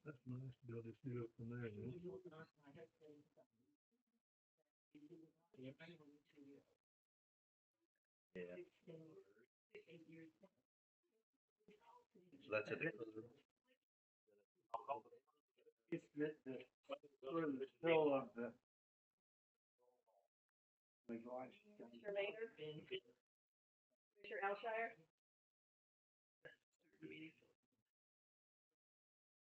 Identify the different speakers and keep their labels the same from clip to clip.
Speaker 1: That's nice to be able to see it from there.
Speaker 2: Yeah. So that's it.
Speaker 3: It's sort of the middle of the.
Speaker 4: Commissioner Maynard? Commissioner Alshire?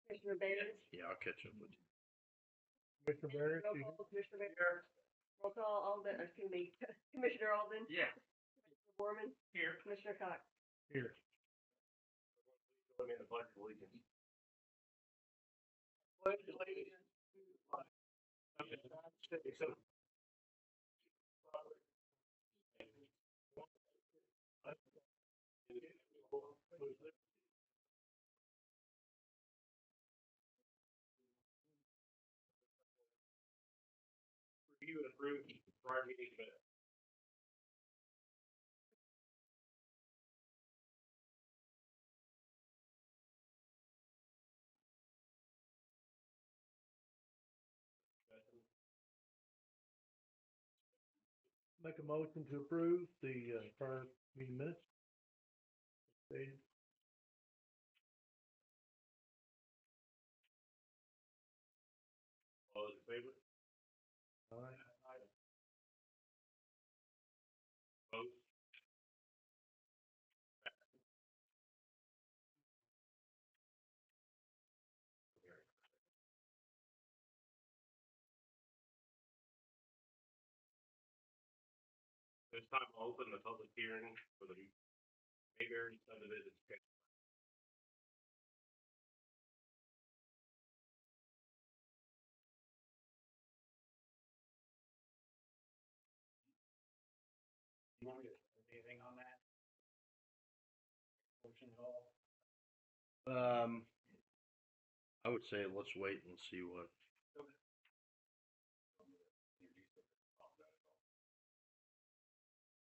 Speaker 4: Commissioner Barron?
Speaker 2: Yeah, I'll catch up with you.
Speaker 1: Mr. Barrett,
Speaker 4: Roll call, Commissioner Maynard? Roll call, Alden, excuse me, Commissioner Alden?
Speaker 3: Yeah.
Speaker 4: Commissioner Borman?
Speaker 3: Here.
Speaker 4: Commissioner Cox?
Speaker 1: here.
Speaker 2: Let me in the pledge of allegiance.
Speaker 3: Pledge allegiance to the flag of the United States of review and approve prior meeting minutes.
Speaker 1: Make a motion to approve the prior meeting minutes. Stated.
Speaker 2: All those in favor?
Speaker 1: All right.
Speaker 2: Opposed? This time I'll open the public hearing for the Mayberry subdivision sketch.
Speaker 3: You want me to say anything on that? Motion at all?
Speaker 2: I would say let's wait and see what.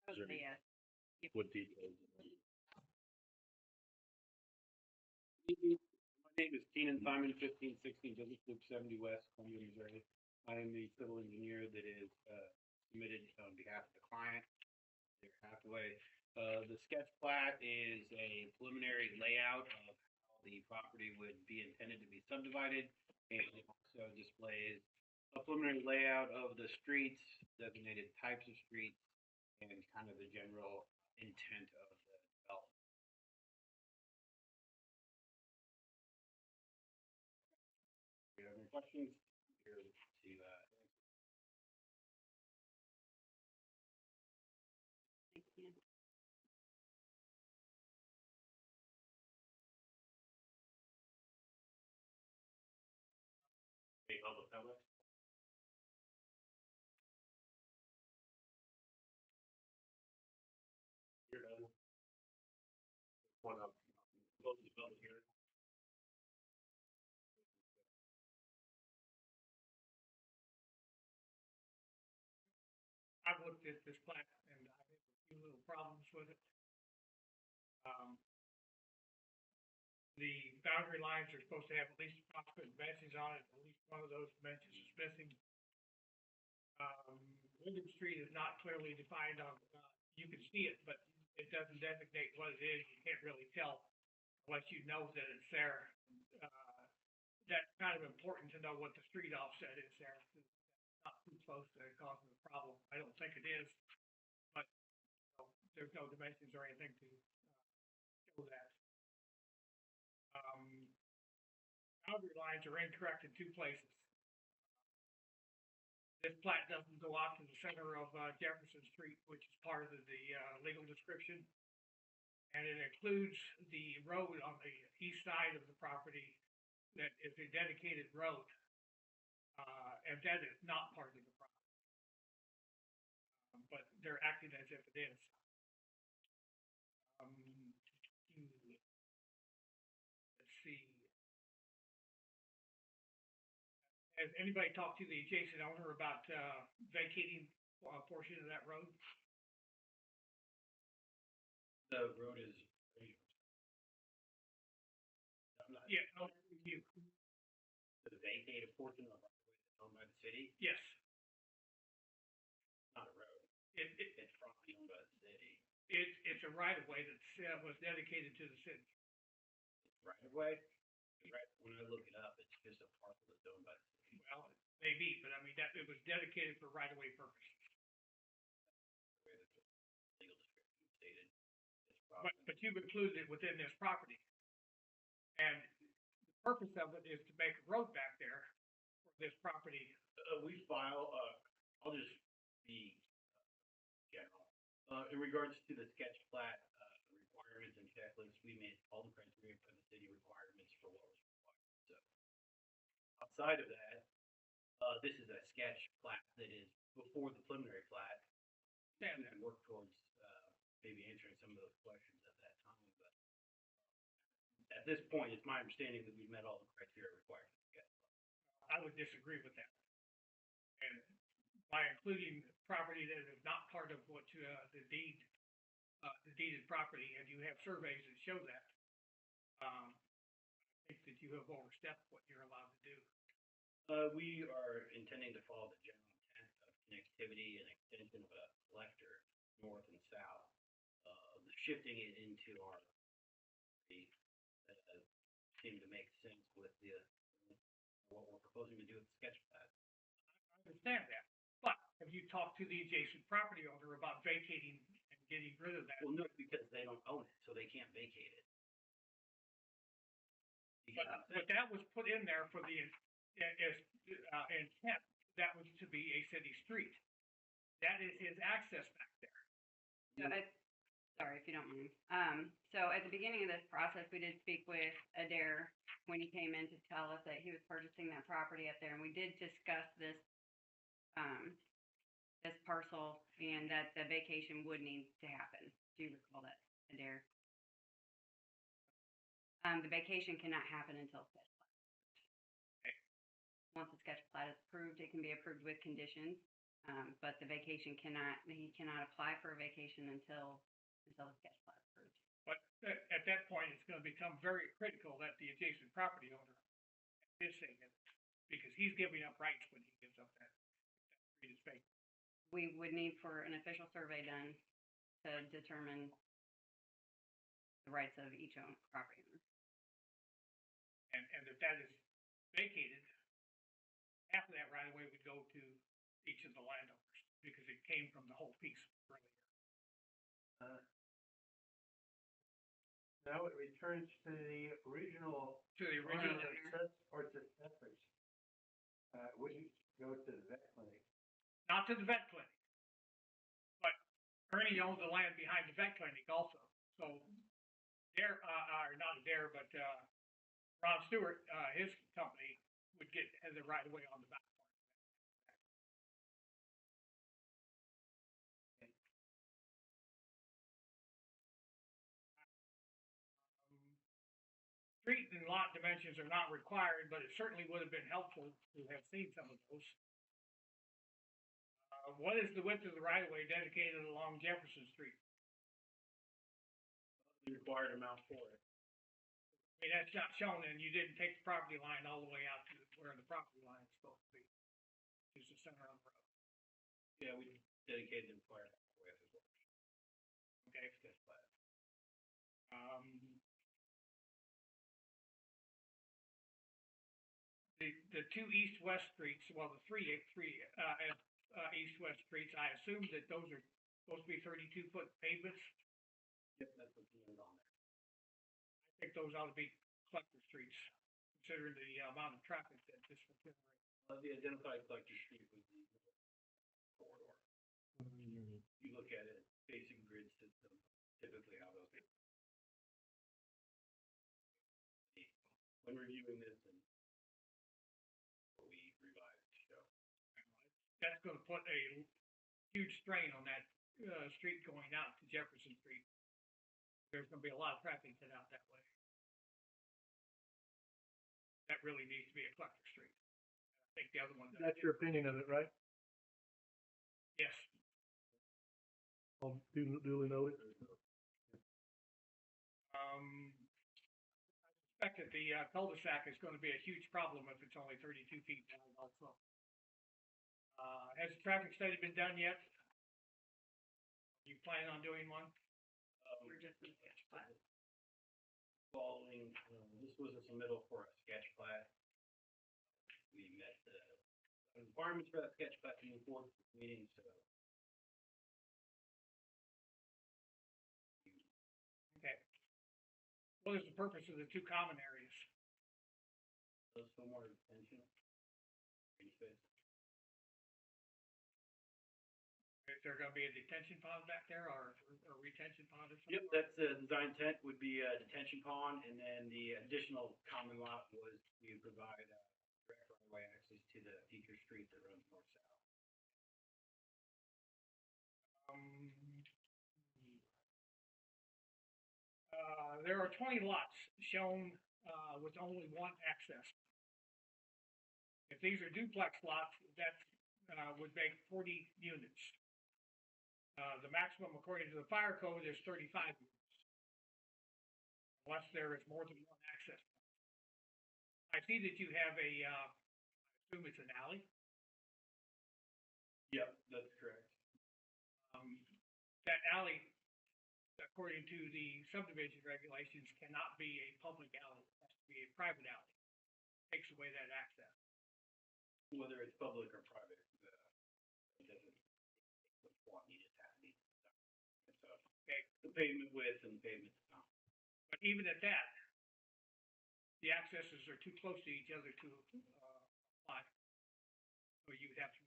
Speaker 2: Is there any-
Speaker 4: Yeah.
Speaker 2: What details?
Speaker 3: My name is Keenan Simon, 1516 Business Loop 70 West, Columbia, Missouri. I am the civil engineer that is submitted on behalf of the client, Deer Hathaway. The sketch plat is a preliminary layout of how the property would be intended to be subdivided, and it also displays a preliminary layout of the streets, designated types of streets, and kind of the general intent of the development. If you have any questions, here to
Speaker 2: Any public comment? You're done. One up. Close the public hearing.
Speaker 5: I've looked at this plat and I have a few little problems with it. The boundary lines are supposed to have at least approximate dimensions on it, at least one of those dimensions is missing. Wyndham Street is not clearly defined on, you can see it, but it doesn't designate what it is, you can't really tell unless you know that it's there. That's kind of important to know what the street offset is there. It's not too close to causing a problem. I don't think it is, but there's no dimensions or anything to show that. Boundary lines are incorrect in two places. This plat doesn't go out to the center of Jefferson Street, which is part of the legal description. And it includes the road on the east side of the property that is a dedicated road. And that is not part of the property. But they're acting as if it is. Let's see. Has anybody talked to the adjacent owner about vacating a portion of that road?
Speaker 3: The road is. I'm not,
Speaker 5: Yeah, no, you,
Speaker 3: the vacated portion of the right of way that's owned by the city,
Speaker 5: yes,
Speaker 3: not a road.
Speaker 5: it's
Speaker 3: Property owned by the city.
Speaker 5: it's a right of way that's, was dedicated to the city.
Speaker 3: Right of way? Right, when I look it up, it's just a parcel that's owned by the city.
Speaker 5: Well, maybe, but I mean, that, it was dedicated for right of way purposes.
Speaker 3: The way that the legal description stated. It's
Speaker 5: But
Speaker 3: property.
Speaker 5: you've included it within this property. And the purpose of it is to make a road back there for this property.
Speaker 3: We file, I'll just be general. In regards to the sketch plat, requirements and checklists, we made all the criteria for the city requirements for what was required. So outside of that, this is a sketch plat that is before the preliminary plat.
Speaker 5: Understand
Speaker 3: We
Speaker 5: that.
Speaker 3: can work towards, maybe answering some of those questions at that time, but at this point, it's my understanding that we've met all the criteria required for the sketch plat.
Speaker 5: I would disagree with that. And by including property that is not part of what, the deeded property, and you have surveys that show that, I think that you have overstepped what you're allowed to do.
Speaker 3: We are intending to follow the general intent of connectivity and extension of a collector north and south. Shifting it into our, seemed to make sense with the, what we're proposing to do with the sketch plat.
Speaker 5: I understand that, but have you talked to the adjacent property owner about vacating and getting rid of that?
Speaker 3: Well, no, because they don't own it, so they can't vacate it.
Speaker 5: But that was put in there for the, intent, that was to be a city street. That is his access back there.
Speaker 6: So sorry if you don't mind. So at the beginning of this process, we did speak with Adair when he came in to tell us that he was purchasing that property up there, and we did discuss this, this parcel and that the vacation would need to happen. Do you recall that, Adair? The vacation cannot happen until sketch plat. Once the sketch plat is approved, it can be approved with conditions, but the vacation cannot, he cannot apply for a vacation until the sketch plat is approved.
Speaker 5: But at that point, it's gonna become very critical that the adjacent property owner is saying it, because he's giving up rights when he gives up that street is vacant.
Speaker 6: We would need for an official survey done to determine the rights of each property owner.
Speaker 5: And if that is vacated, half of that right of way would go to each of the landowners, because it came from the whole piece earlier.
Speaker 1: Now it returns to the original.
Speaker 5: To the original,
Speaker 1: Or to Ethics. Wouldn't go to the vet clinic.
Speaker 5: not to the vet clinic. But Ernie owns the land behind the vet clinic also, so Dare, not Dare, but, Ron Stewart, his company would has a right of way on the back part. Street and lot dimensions are not required, but it certainly would have been helpful to have seen some of those. What is the width of the right of way dedicated along Jefferson Street?
Speaker 3: The required amount for it.
Speaker 5: I mean, that's not shown, and you didn't take the property line all the way out to where the property line is supposed to be. It's the center of the road,
Speaker 3: Yeah, we dedicated the required amount for it as well.
Speaker 5: okay?
Speaker 3: Sketch plat.
Speaker 5: The two east-west streets, well, the three east-west streets, I assume that those are supposed to be 32-foot pavements.
Speaker 3: Yep, that's what's named on there.
Speaker 5: I think those ought to be collector streets, considering the amount of traffic that this will generate.
Speaker 3: The identified collector street was the corridor. You look at it, basic grid system, typically how those. When reviewing this and what we revised to show.
Speaker 5: That's gonna put a huge strain on that, street going out to Jefferson Street. There's gonna be a lot of traffic head out that way. That really needs to be a collector street. I think the other one does.
Speaker 1: That's your opinion of it, right?
Speaker 5: Yes,
Speaker 1: Duly noted.
Speaker 5: I suspect that the cul-de-sac is gonna be a huge problem if it's only 32 feet wide also. Has the traffic study been done yet? You plan on doing one?
Speaker 6: We're just in sketch plat.
Speaker 3: Following, this was a submittal for a sketch plat. We met the requirements for that sketch plat to move forward with the meeting, so
Speaker 5: Okay. What is the purpose of the two common areas?
Speaker 3: those stormwater retention. Green space.
Speaker 5: Is there gonna be a detention pond back there or a retention pond or something?
Speaker 3: Yep, that's the design intent would be a detention pond, and then the additional common lot was we would provide direct right-of-way access to the feature street that runs north-south.
Speaker 5: There are 20 lots shown, with only one access. If these are duplex lots, that, would make 40 units. The maximum according to the fire code is 35 units. Unless there is more than one access. I see that you have a, I assume it's an alley.
Speaker 3: Yep, that's correct.
Speaker 5: That alley, according to the subdivision regulations, cannot be a public alley. It has to be a private alley. Takes away that access.
Speaker 3: Whether it's public or private, it doesn't, which one needed to be. So,
Speaker 5: Okay.
Speaker 3: the pavement width and the pavement amount.
Speaker 5: But even at that, the accesses are too close to each other to apply. So you would have to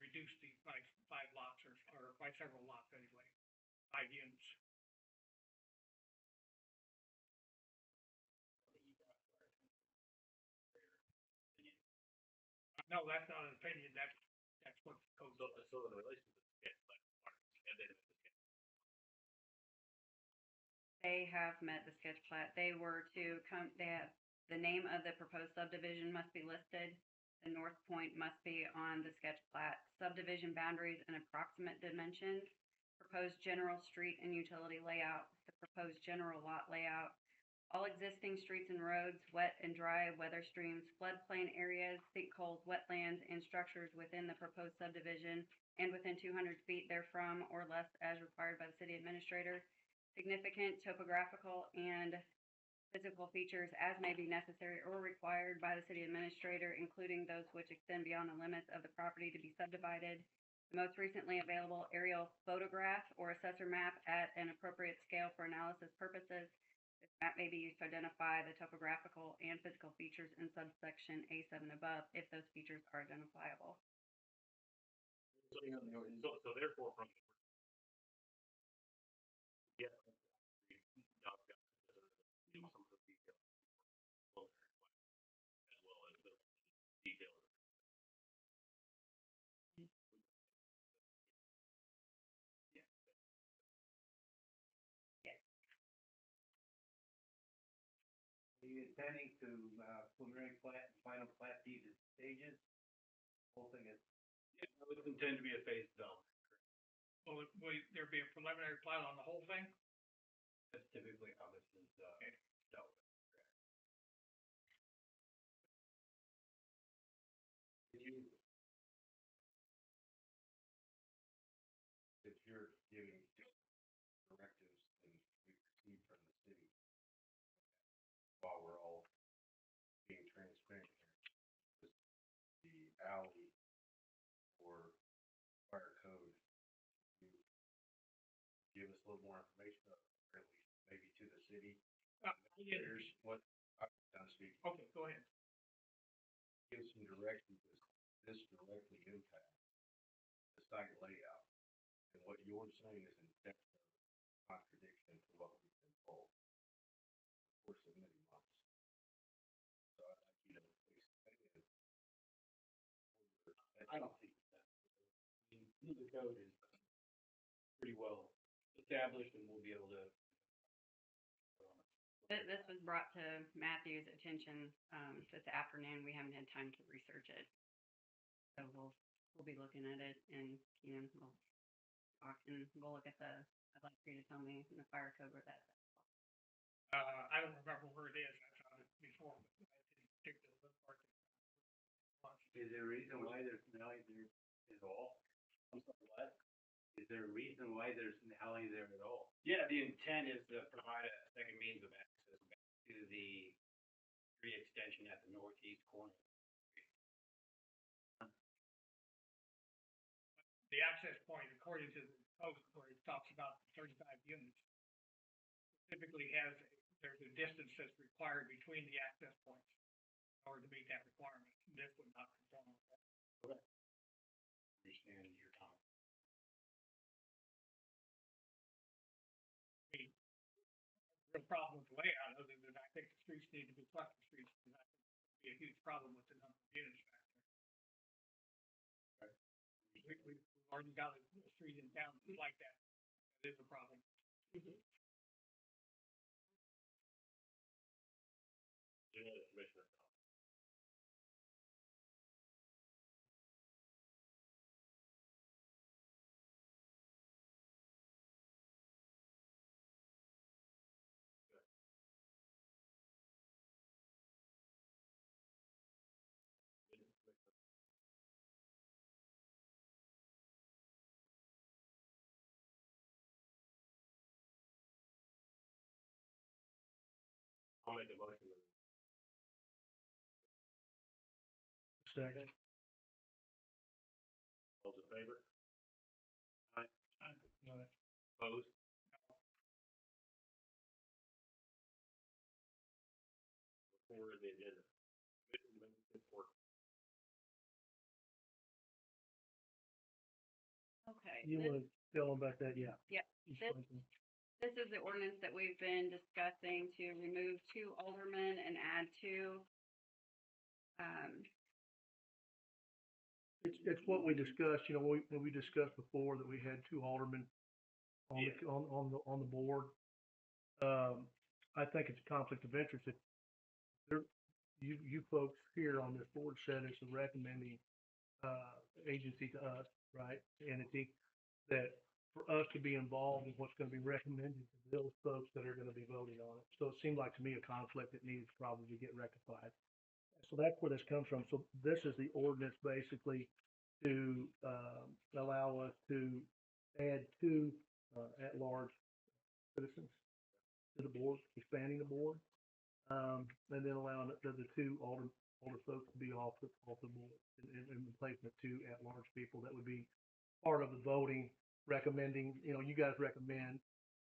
Speaker 5: reduce the five lots or by several lots anyway, 5 units. No, that's not an opinion. That's what the code
Speaker 2: So,
Speaker 5: says.
Speaker 2: so in relation to the sketch plan, and then the sketch.
Speaker 6: They have met the sketch plat. They were to come, they have, the name of the proposed subdivision must be listed. The north point must be on the sketch plat. Subdivision boundaries and approximate dimensions. Proposed general street and utility layout. The proposed general lot layout. All existing streets and roads, wet and dry weather streams, floodplain areas, sinkholes, wetlands, and structures within the proposed subdivision and within 200 feet therefrom or less as required by the city administrator. Significant topographical and physical features as may be necessary or required by the city administrator, including those which extend beyond the limits of the property to be subdivided. The most recently available aerial photograph or assessor map at an appropriate scale for analysis purposes. This map may be used to identify the topographical and physical features in subsection A7 above, if those features are identifiable.
Speaker 2: So therefore, from. Yeah. Some of the detail. As well as the detail.
Speaker 1: Are you intending to, preliminary plat and final plat these in stages? Whole thing is,
Speaker 3: Yeah, it would intend to be a phased development.
Speaker 5: Will there be a preliminary plat on the whole thing?
Speaker 3: That's typically how this is dealt with.
Speaker 7: If you're giving directives and we receive from the city, while we're all being transparent here, the alley or fire code, you give us a little more information, or at least maybe to the city. Here's what I'm done speaking.
Speaker 5: Okay, go ahead.
Speaker 7: Give some direction, because this directly impacts the site layout. And what you're saying is in depth contradiction to what we've been told for the course of many months. So I'd like you to please explain.
Speaker 3: I don't think that. The code is pretty well established and we'll be able to.
Speaker 6: This was brought to Matthew's attention, this afternoon. We haven't had time to research it. So we'll be looking at it and, we'll talk and we'll look at I'd like for you to tell me in the fire code where that's at.
Speaker 5: I don't remember where it is, I found it before, but I didn't particularly look for it.
Speaker 1: Is there a reason why there's an alley there at all?
Speaker 3: I'm sorry, what?
Speaker 1: Is there a reason why there's an alley there at all?
Speaker 3: Yeah, the intent is to provide a second means of access back to the street extension at the northeast corner.
Speaker 5: The access point, according to the code, where it talks about 35 units, typically there's a distance that's required between the access points in order to meet that requirement. This would not conform with that.
Speaker 3: Understand your comment.
Speaker 5: Real problem with the layout, other than I think the streets need to be cluster streets, and I think it'd be a huge problem with the number of units back there. We've already got a street in town that's like that. That is a problem.
Speaker 2: Any other commissioner comments? I'll make a motion.
Speaker 1: Second.
Speaker 2: All those in favor?
Speaker 5: No,
Speaker 2: Opposed? Forward the agenda. Commission members report.
Speaker 6: Okay.
Speaker 1: You wanna tell them about that? Yeah.
Speaker 6: Yeah, this is the ordinance that we've been discussing to remove 2 aldermen and add 2.
Speaker 8: It's what we discussed, you know, when we discussed before that we had 2 aldermen on the board. I think it's a conflict of interest if you folks here on this board said it's a recommending, agency to us, right? Entity that for us to be involved in what's gonna be recommended to those folks that are gonna be voting on it. So it seemed like to me a conflict that needs to probably get rectified. So that's where this comes from. So this is the ordinance basically to allow us to add 2 at-large citizens to the board, expanding the board, and then allowing the 2 older folks to be off the board in replacement 2 at-large people that would be part of the voting, recommending. You know, you guys recommend,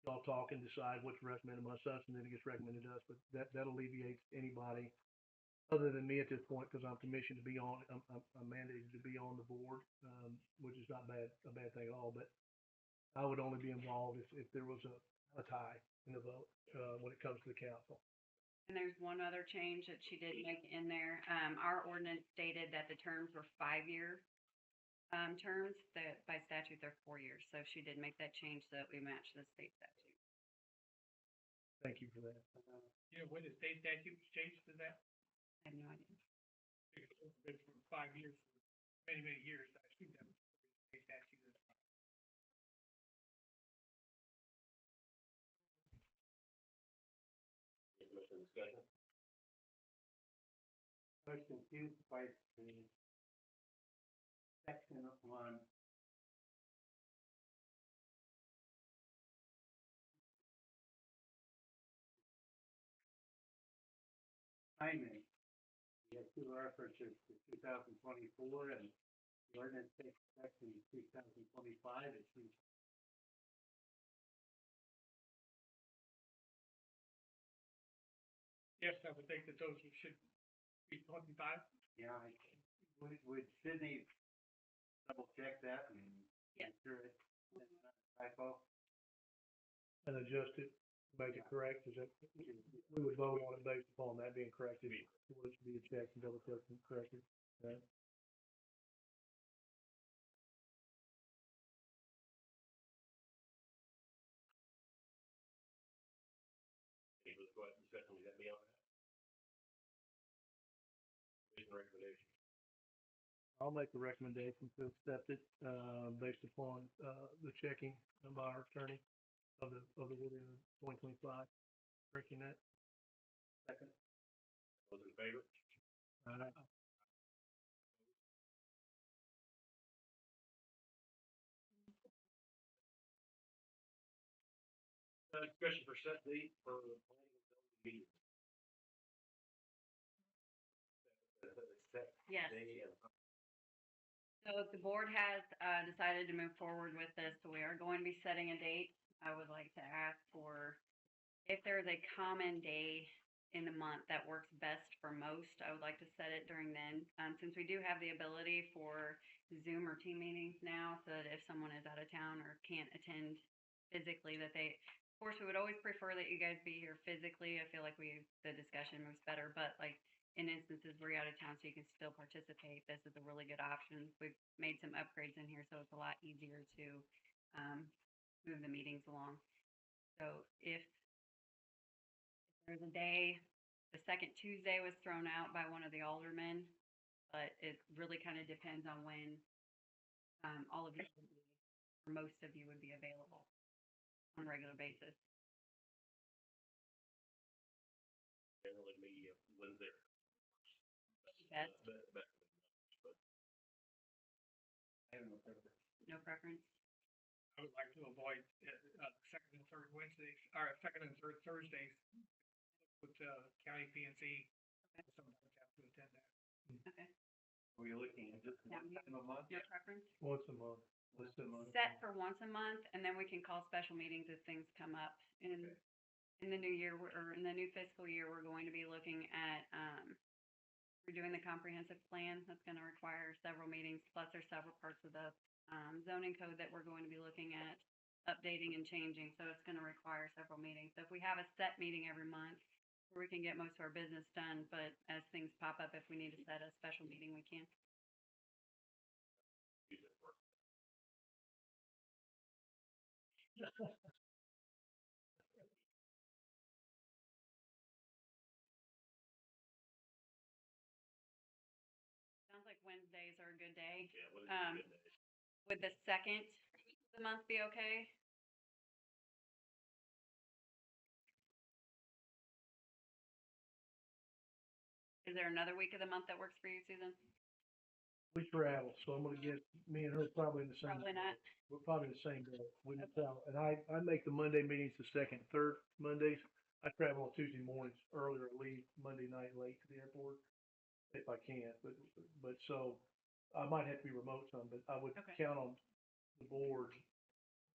Speaker 8: y'all talk and decide what to recommend amongst us, and then it gets recommended to us. But that alleviates anybody other than me at this point, because I'm commissioned to be on, I'm mandated to be on the board, which is not a bad thing at all, but I would only be involved if there was a tie in the vote, when it comes to the council.
Speaker 6: And there's one other change that she did make in there. Our ordinance stated that the terms were 5-year terms, that by statute they're 4 years. So she did make that change so that we match the state statute.
Speaker 8: Thank you for that.
Speaker 5: you know, when the state statute was changed to that,
Speaker 6: I have no idea.
Speaker 5: it's been for 5 years, for many, many years, I think that was the state statute.
Speaker 2: Commissioner discussion?
Speaker 1: I was confused by the section on timing. You have 2 references to 2024 and the ordinance takes effect in 2025. It seems
Speaker 5: Yes, I would think that those should be 25.
Speaker 1: yeah, would Sydney double check that and
Speaker 6: Yes.
Speaker 1: make sure it's not a typo?
Speaker 8: And adjust it, make it correct, is that, we would vote on it based upon that being corrected. It should be a check and double check and corrected, right?
Speaker 2: Any further discussion, is that beyond that? Commission recommendation.
Speaker 8: I'll make the recommendation to accept it, based upon, the checking by our attorney of the ordinance 2025. Breaking that.
Speaker 1: Second.
Speaker 2: Those in favor? Discussion for set date for planning and zoning meeting. Set
Speaker 6: Yes.
Speaker 2: day and
Speaker 6: So the board has decided to move forward with this, so we are going to be setting a date. I would like to ask for if there's a common day in the month that works best for most, I would like to set it during then. Since we do have the ability for Zoom or team meetings now, so that if someone is out of town or can't attend physically, that they, of course, we would always prefer that you guys be here physically. I feel like the discussion moves better, but like in instances where you're out of town so you can still participate, this is a really good option. We've made some upgrades in here, so it's a lot easier to move the meetings along. So if there's a day, the second Tuesday was thrown out by one of the aldermen, but it really kind of depends on when all of you would be, or most of you would be available on a regular basis.
Speaker 2: generally me Wednesday.
Speaker 6: Best.
Speaker 2: But
Speaker 1: I have no preference.
Speaker 6: No preference?
Speaker 5: I would like to avoid, second and third Wednesdays, or second and third Thursdays with, county PNC.
Speaker 6: Okay.
Speaker 5: Sometimes have to attend that.
Speaker 6: Okay.
Speaker 1: Were you looking at just
Speaker 6: Yeah,
Speaker 1: one time a month?
Speaker 6: No preference?
Speaker 8: Once a month. Once a month.
Speaker 6: Set for once a month, and then we can call special meetings as things come up. In the new year, or in the new fiscal year, we're going to be looking at, redoing the comprehensive plan. That's gonna require several meetings, plus there's several parts of the, zoning code that we're going to be looking at updating and changing, so it's gonna require several meetings. So if we have a set meeting every month, where we can get most of our business done, but as things pop up, if we need to set a special meeting, we can.
Speaker 2: use it for
Speaker 6: Sounds like Wednesdays are a good day.
Speaker 2: yeah, what is a good day?
Speaker 6: Would the second of the month be okay? Is there another week of the month that works for you, Susan?
Speaker 8: We travel, so I'm gonna get, me and her probably in the same.
Speaker 6: Probably not.
Speaker 8: We're probably in the same day. We travel, and I make the Monday meetings the second, third Mondays. I travel on Tuesday mornings earlier, leave Monday night late to the airport if I can, but so I might have to be remote some, but I would
Speaker 6: Okay.
Speaker 8: count on the board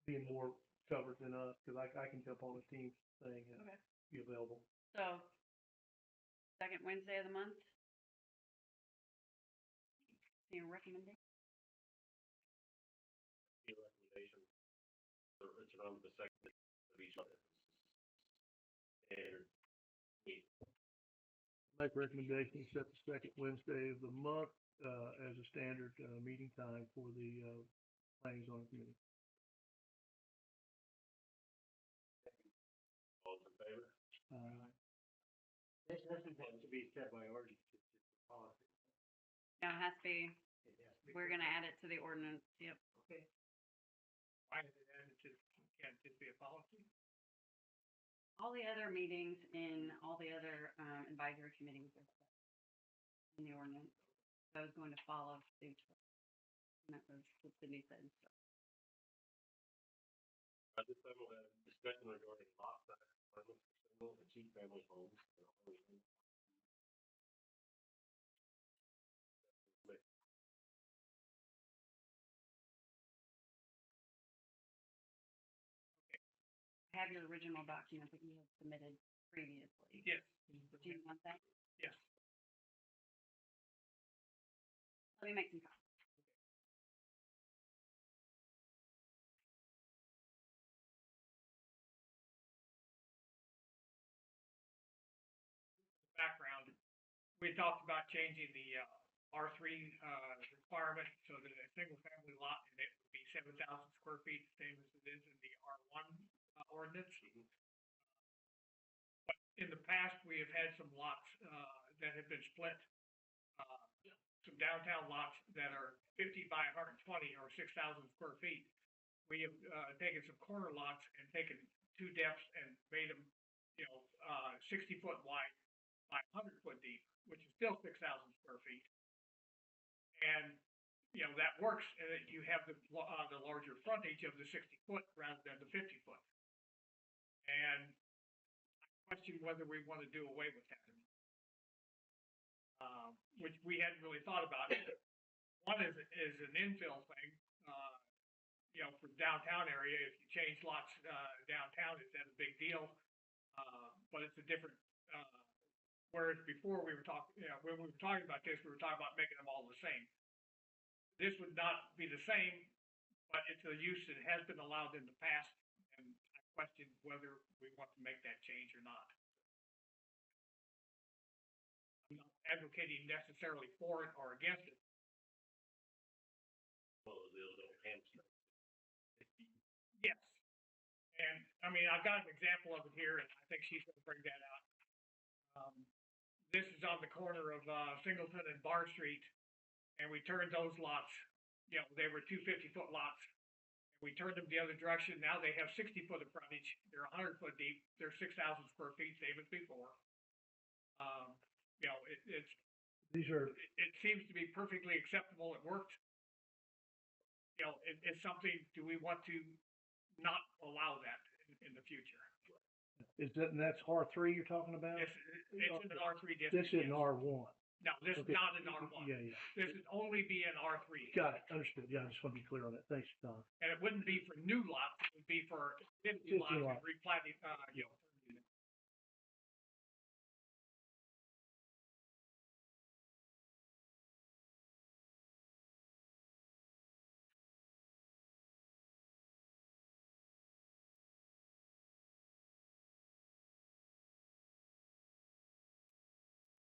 Speaker 8: being more covered than us, cause I can jump on a team thing and
Speaker 6: Okay.
Speaker 8: be available.
Speaker 6: So, second Wednesday of the month? Any recommendation?
Speaker 2: Your recommendation for it's around the second of each month. And we
Speaker 8: Make recommendations, set the second Wednesday of the month, as a standard, meeting time for the, planning zoning committee.
Speaker 2: all in favor?
Speaker 1: This doesn't have to be set by ordinance, it's just a policy.
Speaker 6: No, it has to be,
Speaker 1: It has to be.
Speaker 6: we're gonna add it to the ordinance, yep.
Speaker 1: Okay.
Speaker 5: Why is it added to, can't it be a policy?
Speaker 6: All the other meetings and all the other, advisory committees are set in the ordinance. So I was going to follow suit. And that was what Sydney said, so.
Speaker 2: At this time, we'll have discussion regarding lot size requirements for single and two family homes.
Speaker 6: I have your original document that you had submitted previously.
Speaker 5: Yes.
Speaker 6: Do you want that?
Speaker 5: Yes.
Speaker 6: Let me make some copies.
Speaker 5: Background, we talked about changing the, R three, requirement so that a single family lot, and it would be 7,000 square feet, same as it is in the R1 ordinance. But in the past, we have had some lots, that have been split, some downtown lots that are 50 by 120 or 6,000 square feet. We have, taken some corner lots and taken two depths and made them 60 foot wide by 100 foot deep, which is still 6,000 square feet. And, that works, and that you have the larger frontage of the 60 foot rather than the 50 foot. And I question whether we want to do away with that. Which we hadn't really thought about. One is an infill thing, for downtown area. If you change lots downtown, it's not a big deal. But it's a different, whereas before we were talking, when we were talking about this, we were talking about making them all the same. This would not be the same, but it's a use that has been allowed in the past, and I question whether we want to make that change or not. I'm not advocating necessarily for it or against it.
Speaker 2: Well, the little hamster.
Speaker 5: Yes. And, I've got an example of it here, and I think she's gonna bring that out. This is on the corner of, Singleton and Bar Street, and we turned those lots, they were 250-foot lots. We turned them the other direction, now they have 60 foot of frontage, they're 100 foot deep, they're 6,000 square feet, same as before. It seems to be perfectly acceptable, it worked. It's something, do we want to not allow that in the future?
Speaker 8: And that's R3 you're talking about?
Speaker 5: It's in an R3 district.
Speaker 8: This is an
Speaker 5: yes.
Speaker 8: R1.
Speaker 5: No, this is
Speaker 8: Okay.
Speaker 5: not an R1.
Speaker 8: Yeah, yeah.
Speaker 5: This would only be an R3.
Speaker 8: Got it, understood. Yeah, I just want to be clear on that. Thanks, Don.
Speaker 5: And it wouldn't be for new lots, it would be for existing lots and
Speaker 8: lots.
Speaker 5: replatting,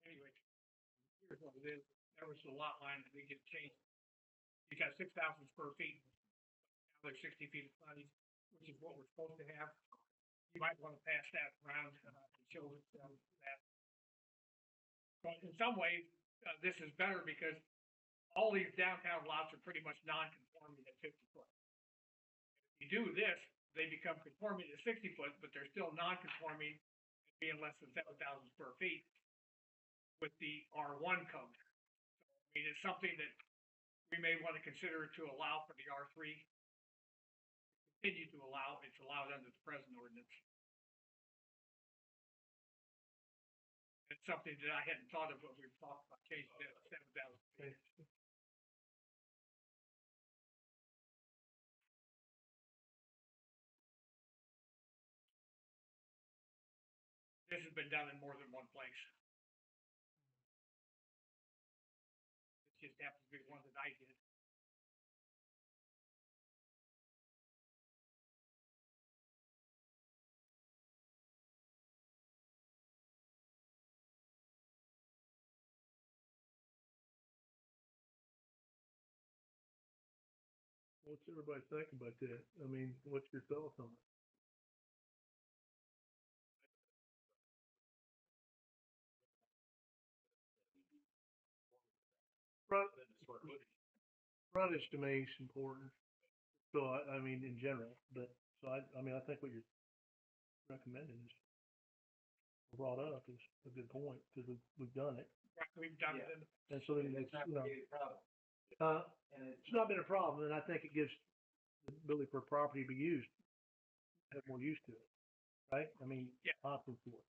Speaker 5: Anyway, here's what it is. There was the lot line that we just changed. You got 6,000 square feet. Now there's 60 feet of frontage, which is what we're supposed to have. You might want to pass that around and show that. But in some ways, this is better because all these downtown lots are pretty much non-conforming at 50 foot. If you do this, they become conforming at 60 foot, but they're still non-conforming, being less than 7,000 square feet with the R1 code. So, it's something that we may want to consider to allow for the R3. Continue to allow, it's allowed under the present ordinance. It's something that I hadn't thought of when we were talking about changing that to 7,000 feet. This has been done in more than one place. It just happens to be one that I did.
Speaker 8: What's everybody think about that? What's your thoughts on it? Frontage to me is important. So in general, but I think what you're recommending is brought up is a good point because we've done it.
Speaker 5: Right, we've done it.
Speaker 8: And so then it's not been a problem, and I think it gives the ability for a property to be used, have more use to it, right?
Speaker 5: Yeah.
Speaker 8: Opting for it.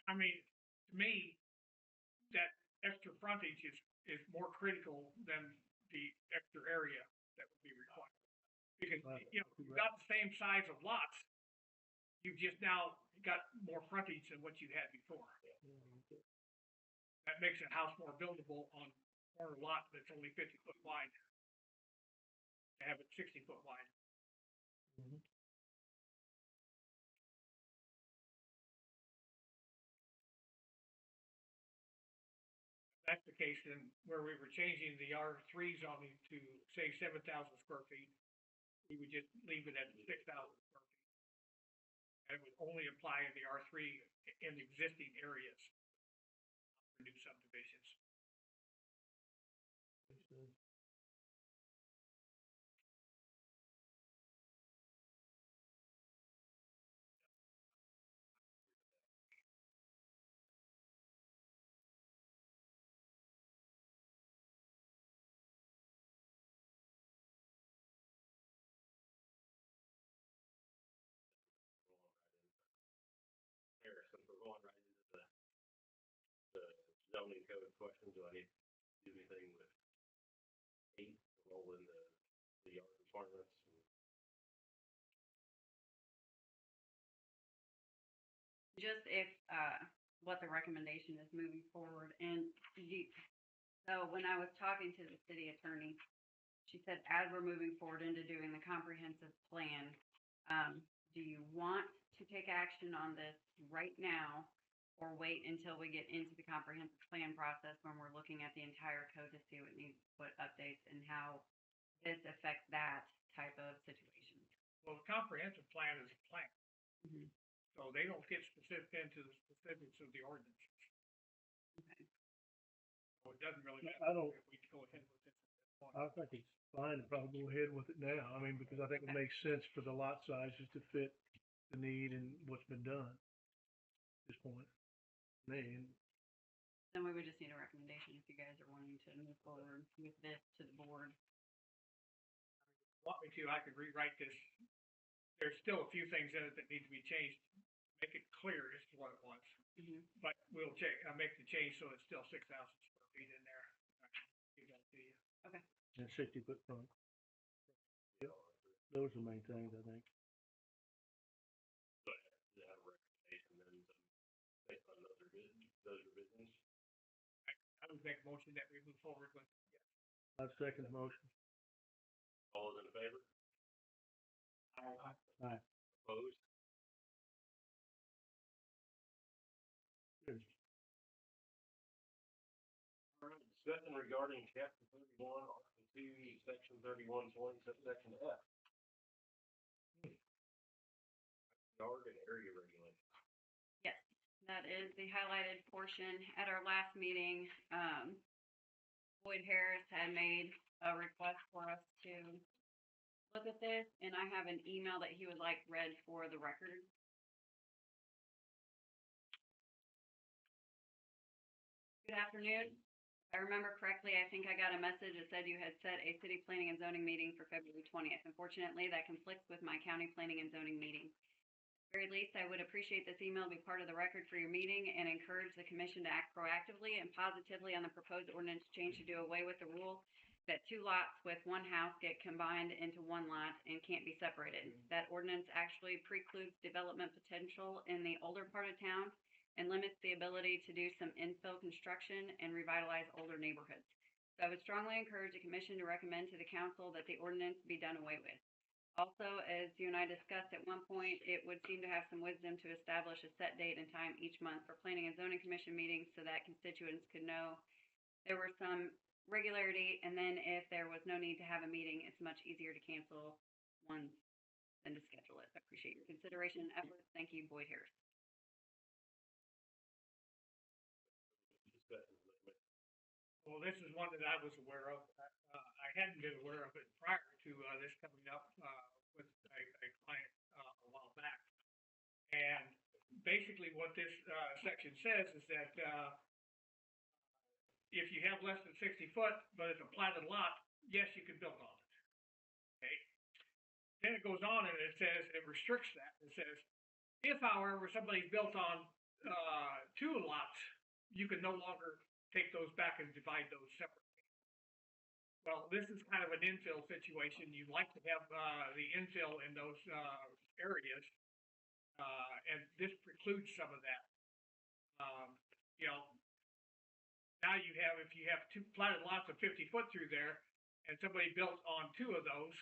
Speaker 5: To me, that extra frontage is more critical than the extra area that would be required. Because, you've got the same size of lots, you've just now got more frontage than what you had before. That makes a house more buildable on a corner lot that's only 50 foot wide. To have it 60 foot wide.
Speaker 8: Mhm.
Speaker 5: If that's the case, then where we were changing the R3 zoning to say 7,000 square feet, we would just leave it at 6,000 square feet. And it would only apply in the R3 in existing areas for new subdivisions.
Speaker 2: zoning code questions, do I need to do anything with 8, roll in the yard requirements?
Speaker 6: Just if, what the recommendation is moving forward, and so when I was talking to the city attorney, she said, as we're moving forward into doing the comprehensive plan, do you want to take action on this right now, or wait until we get into the comprehensive plan process when we're looking at the entire code to see what needs, what updates, and how this affects that type of situation?
Speaker 5: Well, the comprehensive plan is a plan,
Speaker 6: Mhm.
Speaker 5: so they don't get specific into the specifics of the ordinances.
Speaker 6: Okay.
Speaker 5: So it doesn't really
Speaker 8: I
Speaker 5: matter
Speaker 8: don't-
Speaker 5: if we go ahead with this at this point.
Speaker 8: I think it's fine to probably go ahead with it now. I mean, because I think it
Speaker 6: Okay.
Speaker 8: makes sense for the lot sizes to fit the need and what's been done at this point. Man,
Speaker 6: Then we would just need a recommendation if you guys are wanting to move forward with this to the board.
Speaker 5: Want me to, I could rewrite this. There's still a few things in it that need to be changed, make it clear as to what it was.
Speaker 6: Mm-hmm.
Speaker 5: But we'll make the change so it's still 6,000 square feet in there. I can give that to you.
Speaker 8: and 60-foot front. Yep. Those are the main things, I think.
Speaker 2: Do I have to have a recommendation then, based on those revisions?
Speaker 5: I would make a motion that we move forward with,
Speaker 8: I second the motion.
Speaker 2: All those in favor?
Speaker 8: Aye.
Speaker 2: Opposed?
Speaker 8: Good.
Speaker 2: All right, discussion regarding chapter 31, article 2, section 3120, subsection F. Yard and area regulation.
Speaker 6: Yes, that is the highlighted portion. At our last meeting, Boyd Harris had made a request for us to look at this, and I have an email that he would like read for the record. Good afternoon. If I remember correctly, I think I got a message that said you had set a city planning and zoning meeting for February 20th. Unfortunately, that conflicts with my county planning and zoning meeting. At the very least, I would appreciate this email be part of the record for your meeting and encourage the commission to act proactively and positively on the proposed ordinance change to do away with the rule that 2 lots with 1 house get combined into 1 lot and can't be separated. That ordinance actually precludes development potential in the older part of town and limits the ability to do some infill construction and revitalize older neighborhoods. So I would strongly encourage the commission to recommend to the council that the ordinance be done away with. Also, as you and I discussed at one point, it would seem to have some wisdom to establish a set date and time each month for planning and zoning commission meetings so that constituents could know there were some regularity, and then if there was no need to have a meeting, it's much easier to cancel one than to schedule it. I appreciate your consideration and efforts. Thank you, Boyd Harris.
Speaker 2: Discussion.
Speaker 5: Well, this is one that I was aware of. I hadn't been aware of it prior to this coming up with a client a while back. And basically what this section says is that if you have less than 60 foot, but it's a platted lot, yes, you can build on it. Okay. Then it goes on and it says, it restricts that. It says, if however somebody's built on 2 lots, you can no longer take those back and divide those separately. Well, this is kind of an infill situation. You'd like to have the infill in those areas, and this precludes some of that. You know, now you have, if you have 2 platted lots of 50 foot through there, and somebody built on 2 of those,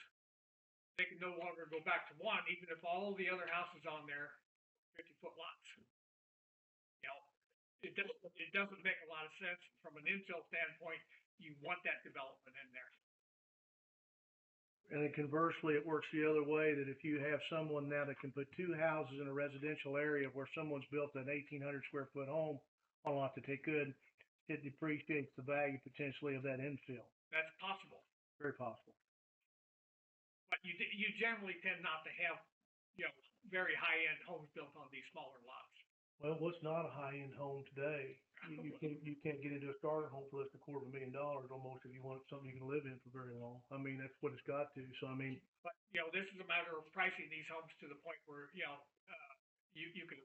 Speaker 5: they can no longer go back to 1, even if all the other houses on there are 50-foot lots. You know, it doesn't make a lot of sense from an infill standpoint. You want that development in there.
Speaker 8: And then conversely, it works the other way, that if you have someone now that can put 2 houses in a residential area where someone's built an 1,800 square foot home on a lot that they could, it depreciates the value potentially of that infill.
Speaker 5: That's possible.
Speaker 8: Very possible.
Speaker 5: But you generally tend not to have, you know, very high-end homes built on these smaller lots.
Speaker 8: Well, what's not a high-end home today? You can't get into a starter home for less than $250,000 almost if you want something you can live in for very long. I mean, that's what it's got to. So, I mean,
Speaker 5: But, you know, this is a matter of pricing these homes to the point where, you know, you can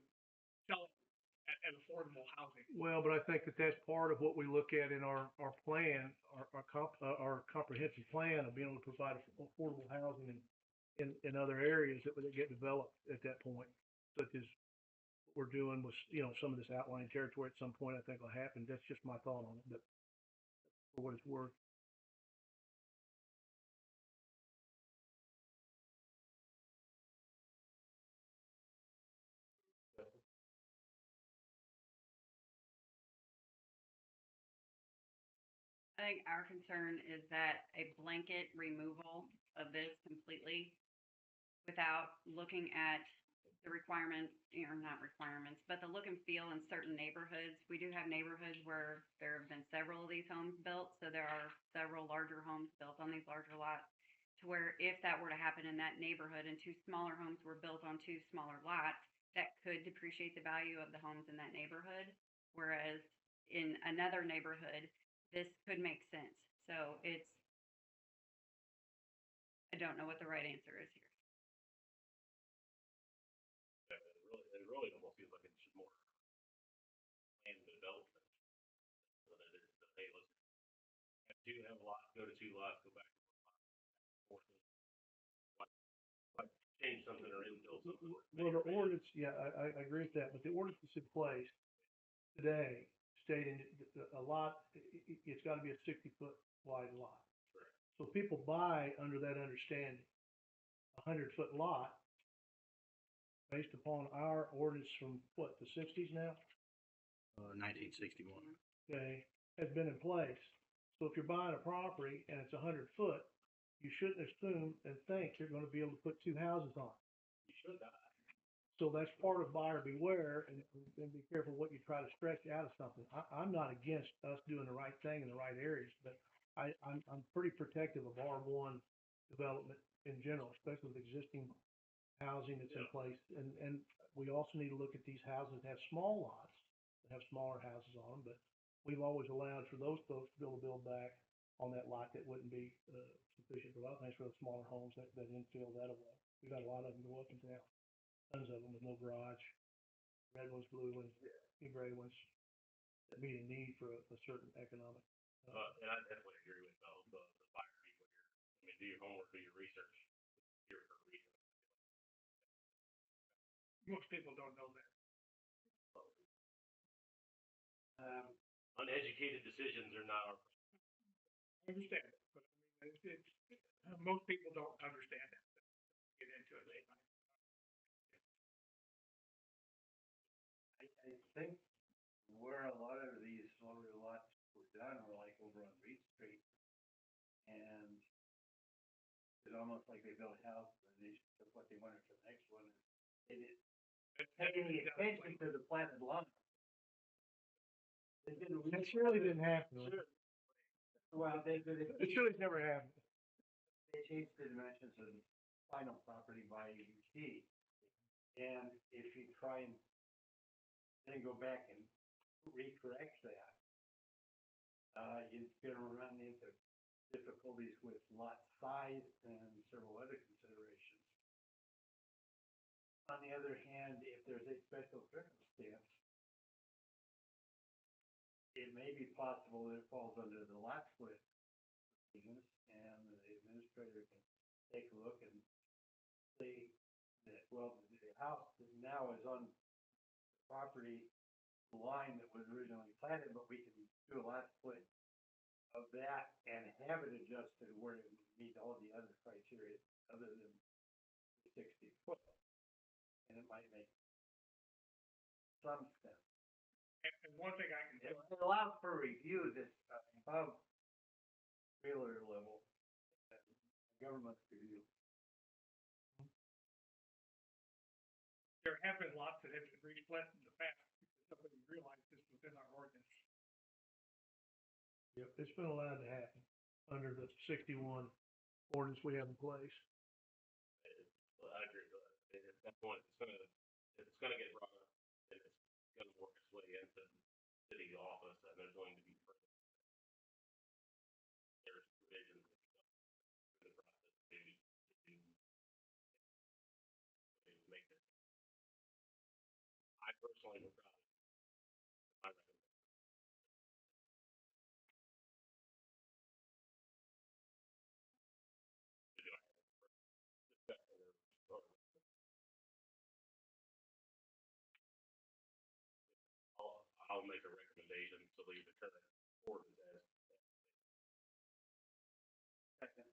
Speaker 5: sell it and affordable housing.
Speaker 8: Well, but I think that that's part of what we look at in our plan, our comprehensive plan of being able to provide affordable housing in other areas that would get developed at that point, such as what we're doing with, some of this outlying territory at some point, I think will happen. That's just my thought on it, but for what it's worth.
Speaker 6: I think our concern is that a blanket removal of this completely without looking at the requirements, or not requirements, but the look and feel in certain neighborhoods. We do have neighborhoods where there have been several of these homes built, so there are several larger homes built on these larger lots. To where if that were to happen in that neighborhood and two smaller homes were built on two smaller lots, that could depreciate the value of the homes in that neighborhood. Whereas in another neighborhood, this could make sense. So I don't know what the right answer is here.
Speaker 2: Yeah, it really almost feels like it's just more planned development than it is, hey, let's have a lot, go to two lots, go back to one lot, like change something or infill something.
Speaker 8: Well, the ordinance, yeah, I agree with that, but the ordinance is in place today stating that a lot, it's gotta be a 60-foot wide lot.
Speaker 2: Correct.
Speaker 8: So people buy under that understanding. 100-foot lot, based upon our ordinance from what, the 60s now?
Speaker 3: 1961.
Speaker 8: Okay, has been in place. So if you're buying a property and it's 100 foot, you shouldn't assume and think you're gonna be able to put two houses on it.
Speaker 2: You should not.
Speaker 8: So that's part of buyer beware and be careful what you try to stretch out of something. I'm not against us doing the right thing in the right areas, but I'm pretty protective of R1 development in general, especially with existing housing that's in place. And we also need to look at these houses that have small lots, that have smaller houses on them, but we've always allowed for those folks to be able to build back on that lot that wouldn't be sufficient for a lot of things for those smaller homes that infill that away. We've got a lot of them go up and down. Tons of them with no garage, red ones, blue ones, gray ones, that meet a need for a certain economic.
Speaker 2: And I definitely agree with the buyer beware. I mean, do your homework, do your research. Here for a reason.
Speaker 5: Most people don't know that.
Speaker 2: Uneducated decisions are not our.
Speaker 5: I understand it, but I mean, most people don't understand that. Get into it later.
Speaker 1: I think where a lot of these smaller lots were done were like over on Reed Street. And it's almost like they built a house and they took what they wanted for the next one. They didn't pay any attention to the planted line. They didn't.
Speaker 8: That surely didn't happen.
Speaker 1: Well,
Speaker 8: It surely's never happened.
Speaker 1: they changed the dimensions of the final property by UT. And if you try and then go back and recorrect that, you're gonna run into difficulties with lot size and several other considerations. On the other hand, if there's a special circumstance, it may be possible that it falls under the lot split provisions, and the administrator can take a look and see that, well, the house now is on the property line that was originally planted, but we can do a lot split of that and have it adjusted where it would meet all the other criteria other than the 60 foot. And it might make some sense.
Speaker 5: And one thing I can tell,
Speaker 1: It allows for review that's above trailer level, government review.
Speaker 5: there have been lots that have been resplit in the past because nobody realized this was in our ordinance.
Speaker 8: Yep, it's been allowed to happen under the 61 ordinance we have in place.
Speaker 2: Well, I agree with that. At that point, it's gonna get brought up, and it's gonna work its way into city office, and there's going to be further. There's provisions in the process to make it. I personally would rather my recommendation. Do I have discussion or- I'll make a recommendation to leave the current ordinance as.
Speaker 1: Second.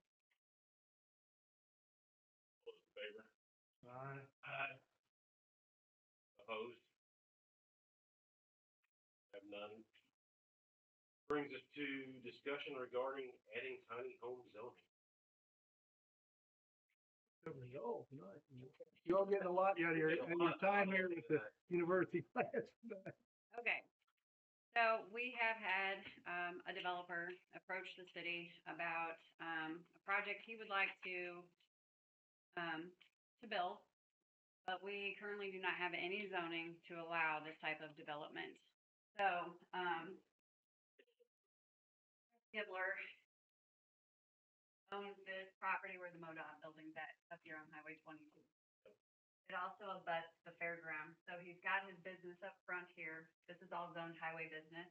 Speaker 2: All those in favor?
Speaker 1: Aye.
Speaker 2: Opposed? Have none. Brings us to discussion regarding adding tiny home zoning.
Speaker 8: Everybody, oh, nice. You all getting a lot out of your, and your time here with the university class.
Speaker 6: Okay, so we have had, a developer approach the city about, a project he would like to build. But we currently do not have any zoning to allow this type of development. So, Gibbler owns this property where the MoDOT building's at, up here on Highway 22. It also abuts the fairground, so he's got his business up front here. This is all zoned highway business.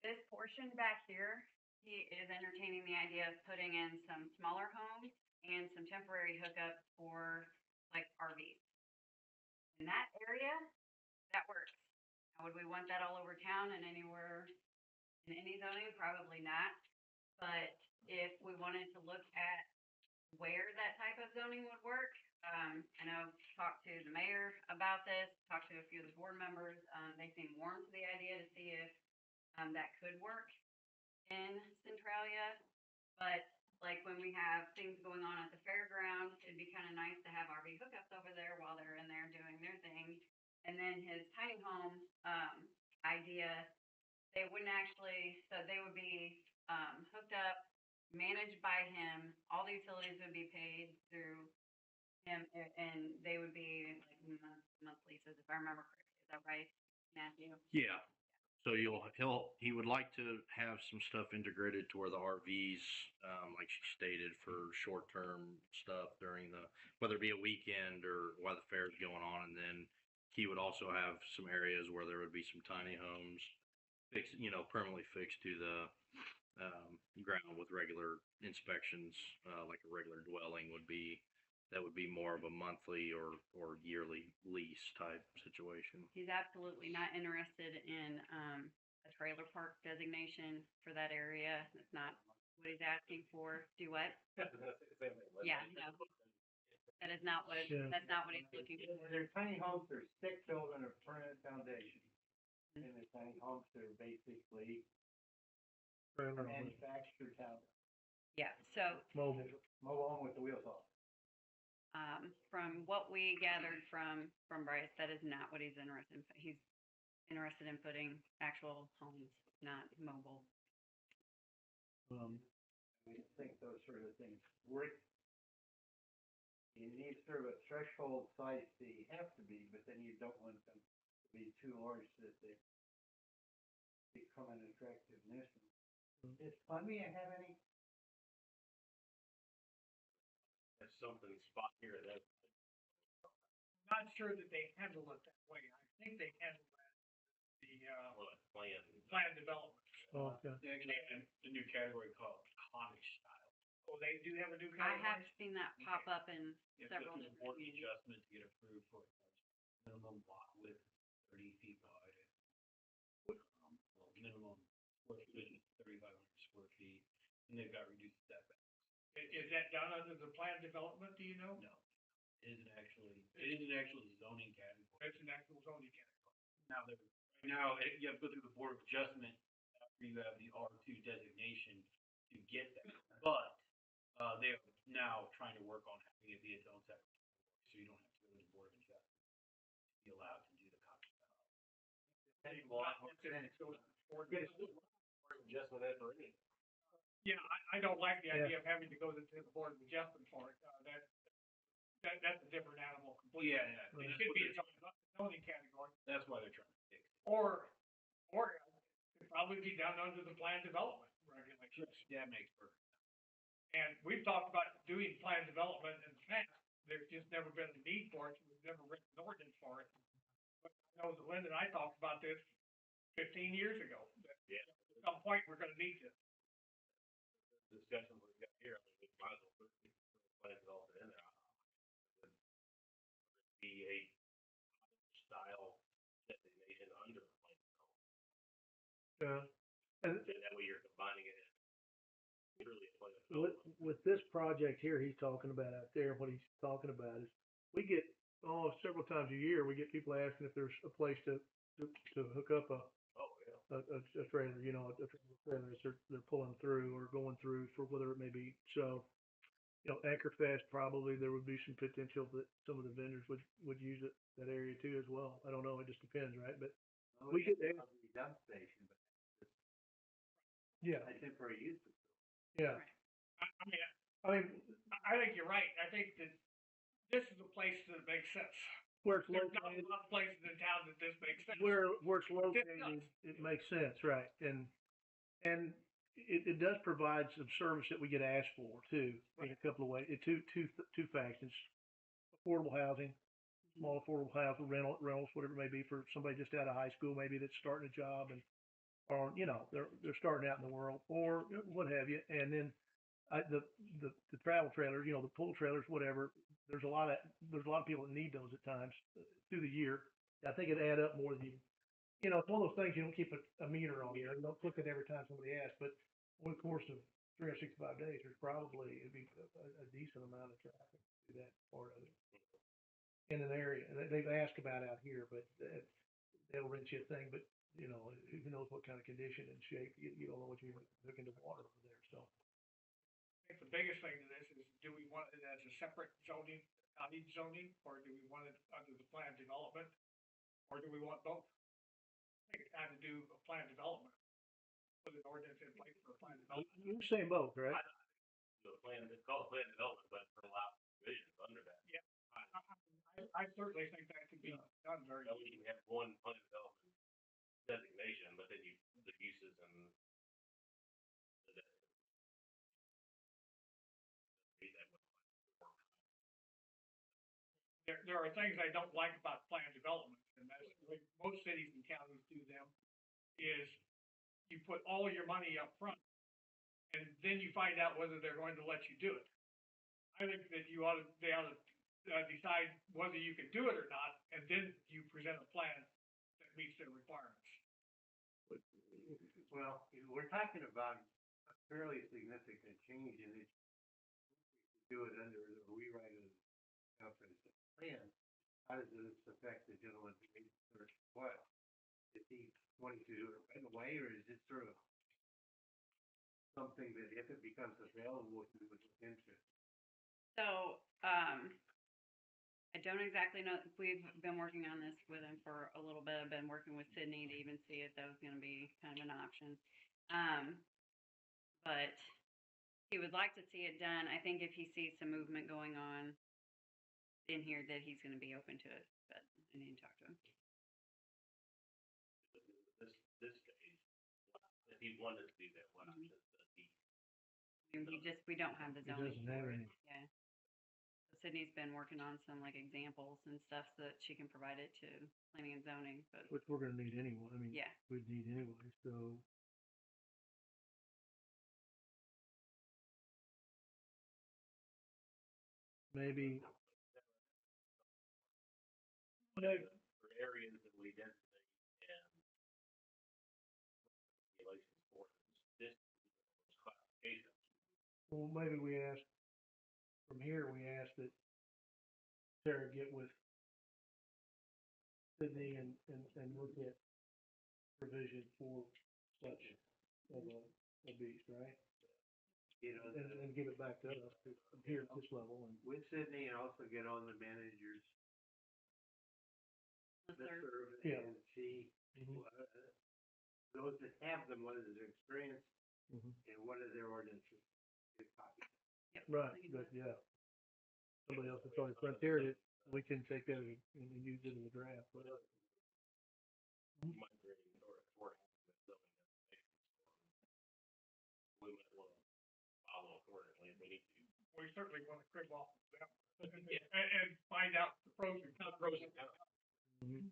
Speaker 6: This portion back here, he is entertaining the idea of putting in some smaller homes and some temporary hookups for like RVs. In that area, that works. Now, would we want that all over town and anywhere in any zoning? Probably not. But if we wanted to look at where that type of zoning would work, I know, talked to the mayor about this, talked to a few of the board members. They seem warm to the idea to see if that could work in Centralia. But like when we have things going on at the fairground, it'd be kind of nice to have RV hookups over there while they're in there doing their thing. And then his tiny home idea, they wouldn't actually, so they would be hooked up, managed by him. All the utilities would be paid through him, and they would be like month leases, if I remember correctly. Is that right, Matthew?
Speaker 9: Yeah. So he would like to have some stuff integrated to where the RVs, like she stated, for short-term stuff during whether it be a weekend or while the fair's going on. And then he would also have some areas where there would be some tiny homes permanently fixed to the ground with regular inspections, like a regular dwelling would be. That would be more of a monthly or yearly lease type situation.
Speaker 6: He's absolutely not interested in a trailer park designation for that area. That's not what he's asking for. Do what? Yeah, no. That is not what,
Speaker 8: Yeah.
Speaker 6: that's not what he's looking for.
Speaker 1: They're tiny homes, they're stick built on a permanent foundation. And the tiny homes, they're basically manufactured town,
Speaker 6: Yeah, so,
Speaker 8: Mobile.
Speaker 1: mobile home with the wheels off.
Speaker 6: from what we gathered from Bryce, that is not what he's interested in. He's interested in putting actual homes, not mobile.
Speaker 1: We think those sort of things work. You need sort of a threshold size they have to be, but then you don't want them to be too large that they become an attractive nuisance. Does Columbia have any?
Speaker 2: There's something spot here that.
Speaker 5: Not sure that they handle it that way. I think they handle that, the,
Speaker 2: Plan.
Speaker 5: plan development.
Speaker 8: Oh, okay.
Speaker 3: They're gonna add a new category called cottage style.
Speaker 5: Oh, they do have a new
Speaker 6: I
Speaker 5: category?
Speaker 6: have seen that pop up in
Speaker 3: You have to go
Speaker 6: several
Speaker 3: through the
Speaker 6: different
Speaker 3: board of
Speaker 6: communities.
Speaker 3: adjustment to get approved for minimum lot width, 30 feet wide. Minimum square footage is 3,500 square feet, and they've got reduced setbacks.
Speaker 5: Is that done under the plan development, do you know?
Speaker 3: No, it isn't actually zoning category.
Speaker 5: It's an actual zoning category.
Speaker 3: Now, you have to go through the board of adjustment after you have the R2 designation to get that. But, they're now trying to work on having it be its own separate category, so you don't have to go to the board of adjustment to be allowed to do the cottage style.
Speaker 2: Adjustment as for any.
Speaker 5: Yeah, I don't like the
Speaker 8: Yeah.
Speaker 5: idea of having to go to the board of adjustment for it. That's a different animal completely.
Speaker 3: Yeah.
Speaker 5: It should be its own zoning category,
Speaker 3: That's why they're trying to fix it.
Speaker 5: or it could probably be done under the plan development regulations.
Speaker 3: Yeah, it makes perfect.
Speaker 5: And we've talked about doing plan development in the past. There's just never been a need for it. We've never written an ordinance for it. But I know that Linda and I talked about this 15 years ago, that
Speaker 2: Yeah.
Speaker 5: at some point we're gonna need to.
Speaker 2: Discussions we've got here, I mean, we might as well put the plan development in there. Would be a style designation under the plan development.
Speaker 8: And
Speaker 2: And that way you're combining it in truly a plan
Speaker 8: with,
Speaker 2: development.
Speaker 8: with this project here he's talking about out there, what he's talking about is, we get, several times a year, we get people asking if there's a place to hook up
Speaker 2: Oh, yeah.
Speaker 8: a trailer, a trailer as they're pulling through or going through for whatever it may be. So, Anchor Fest, probably there would be some potential that some of the vendors would use it, that area too as well. I don't know, it just depends, right? But
Speaker 1: Well,
Speaker 8: we get
Speaker 1: have the dump station, but
Speaker 8: yeah,
Speaker 1: a temporary use facility.
Speaker 8: yeah.
Speaker 5: I mean, I think you're right. I think that this is a place that makes sense.
Speaker 8: Where it's
Speaker 5: There's not a
Speaker 8: located,
Speaker 5: lot of places in town that this makes sense.
Speaker 8: where it's
Speaker 5: This
Speaker 8: located,
Speaker 5: does.
Speaker 8: it makes sense, right? And it does provide some service that we get asked for too, in a couple of ways, two factions. Affordable housing, small affordable housing, rentals, whatever it may be for somebody just out of high school, maybe that's starting a job and, or, they're starting out in the world or what have you. And then the travel trailers, the pull trailers, whatever, there's a lot of people that need those at times through the year. I think it add up more than it's one of those things you don't keep a meter on here. You don't click it every time somebody asks, but over the course of 365 days, there's probably, it'd be a decent amount of traffic to that part of it in an area. And they've asked about out here, but they'll rent you a thing, but who knows what kind of condition and shape, you don't know what you're looking to water over there, so.
Speaker 5: I think the biggest thing to this is, do we want it as a separate zoning, cottage zoning, or do we want it under the plan development? Or do we want both? I think it's time to do a plan development. Put an ordinance in place for a plan development.
Speaker 8: You're saying both, right?
Speaker 2: The plan, it's called plan development, but for allow provisions under that.
Speaker 5: I certainly think that could be done very
Speaker 2: That way you can have one plan development designation, but then the uses and
Speaker 5: there are things I don't like about plan development, and that's the way most cities and counties do them, is you put all your money up front, and then you find out whether they're going to let you do it. I think that they ought to decide whether you can do it or not, and then you present a plan that meets their requirements.
Speaker 1: Well, we're talking about a fairly significant change in it. Do it under the rewrite of the comprehensive plan. How does this affect the gentleman who made the first request? Is he wanting to do it right away, or is it sort of something that if it becomes available, he would look into?
Speaker 6: So, I don't exactly know. We've been working on this with him for a little bit. I've been working with Sydney to even see if that was going to be kind of an option. But he would like to see it done. I think if he sees some movement going on in here, that he's going to be open to it. But I need to talk to him.
Speaker 2: this stage, if he wanted to do that, what options does he?
Speaker 6: And we don't have the
Speaker 8: It
Speaker 6: zoning.
Speaker 8: doesn't have
Speaker 6: for it.
Speaker 8: any.
Speaker 6: Yeah. So Sydney's been working on some examples and stuff so that she can provide it to planning and zoning, but
Speaker 8: Which we're gonna need anyway. I mean,
Speaker 6: yeah.
Speaker 8: we'd need anyway, so. Maybe.
Speaker 2: For areas that we designate and regulations for this classification.
Speaker 8: Well, maybe we ask, from here, we ask that Sarah get with Sydney and look at provision for such of a beast, right? And give it back to us here at this level and.
Speaker 1: With Sydney and also get on the managers listserv
Speaker 8: Yeah.
Speaker 1: and see
Speaker 8: Mhm.
Speaker 1: those that have them, what is their experience
Speaker 8: Mhm.
Speaker 1: and what are their ordinances. Get copies.
Speaker 6: Yep.
Speaker 8: Right,
Speaker 6: I can do
Speaker 8: but
Speaker 6: that.
Speaker 8: yeah. Somebody else that's already frontiered it, we can take that and use it in the draft, but.
Speaker 2: Migrating or zoning designations. We might want to follow accordingly if we need to.
Speaker 5: We certainly want to crib off of them and find out the pros and cons.
Speaker 2: Pros and cons.
Speaker 8: Mhm.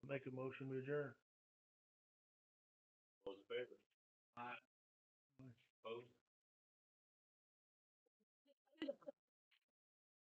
Speaker 8: Make a motion, we adjourn.
Speaker 2: Those in favor? Opposed?